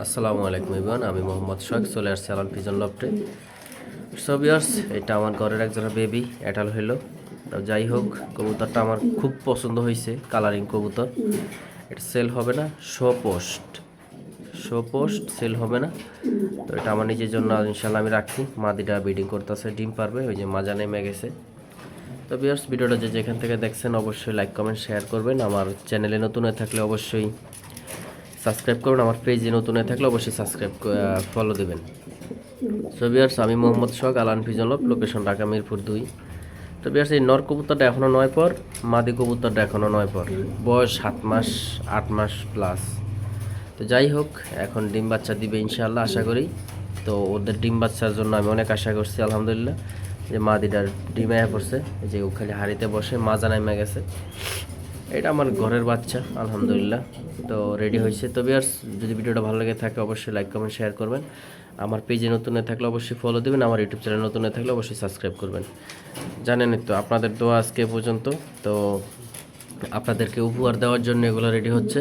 আসসালামু আলাইকুম ইবান, আমি মোহাম্মদ সোহাগ চলে আসছি আলান পিজন লফটে। সো ভিউয়ার্স, এটা আমার ঘরের একজনের বেবি অ্যাডাল হইলো। তো যাই হোক, কবুতরটা আমার খুব পছন্দ হয়েছে, কালারিং কবুতর। এটা সেল হবে না, শো পোস্ট সেল হবে না। তো এটা আমার নিজের জন্য ইনশাল্লাহ আমি রাখছি। মাদিটা ব্রিডিং করতেছে, ডিম পারবে, ওই যে মাজা নেমে গেছে। তো ভিউয়ার্স, ভিডিওটা যে যেখান থেকে দেখছেন অবশ্যই লাইক কমেন্ট শেয়ার করবেন। আমার চ্যানেলে নতুন হয়ে থাকলে অবশ্যই সাবস্ক্রাইব করুন। আমার পেজে নতুন হয়ে থাকলে অবশ্যই ফলো দেবেন। সো ভিউয়ার্স, আমি Mohammad Sohag, Alan pigeon loft, location Dhaka Mirpur 2। তো ভিউয়ার্স, এই নর কবুতরটা এখনও 9 পর, মাদি কবুতরটা এখনও 9 পর, বয়স 7 মাস 8 মাস প্লাস। তো যাই হোক, এখন ডিম বাচ্চা দিবে ইনশাআল্লাহ আশা করি। তো ওদের ডিম বাচ্চার জন্য আমি অনেক আশা করছি আলহামদুলিল্লাহ, যে মাদিটার ডিম আয়া পড়ছে, যে ও খালি হাড়িতে বসে মাজা নামে গেছে। এটা আমার ঘরের বাচ্চা আলহামদুলিল্লাহ। তো রেডি হয়েছে। তো ভিউয়ার্স, যদি ভিডিওটা ভালো লেগে থাকে অবশ্যই লাইক কমেন্ট শেয়ার করবেন। আমার পেজে নতুন হয়ে থাকলে অবশ্যই ফলো দেবেন। আমার ইউটিউব চ্যানেল নতুন হয়ে থাকলে অবশ্যই সাবস্ক্রাইব করবেন। জানেনই তো, আপনাদের দোয়া আজকে পর্যন্ত। তো আপনাদেরকে উপহার দেওয়ার জন্য এগুলো রেডি হচ্ছে,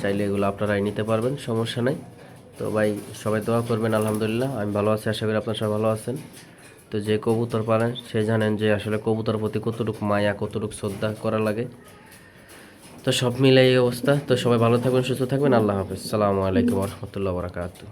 চাইলে এগুলো আপনারাই নিতে পারবেন, সমস্যা নাই। তো ভাই, সবাই দোয়া করবেন। আলহামদুলিল্লাহ আমি ভালো আছি, আশা করি আপনারা সবাই ভালো আছেন। তো যে কবুতর পালেন সে জানেন যে আসলে কবুতর প্রতি কতটুকু মায়া, কতটুকু শ্রদ্ধা করা লাগে। তো সব মিলে এই অবস্থা। তো সবাই ভালো থাকবেন, সুস্থ থাকবেন। আল্লাহ হাফেজ। আসসালামু আলাইকুম ওয়া রাহমাতুল্লাহি ওয়া বারাকাতুহু।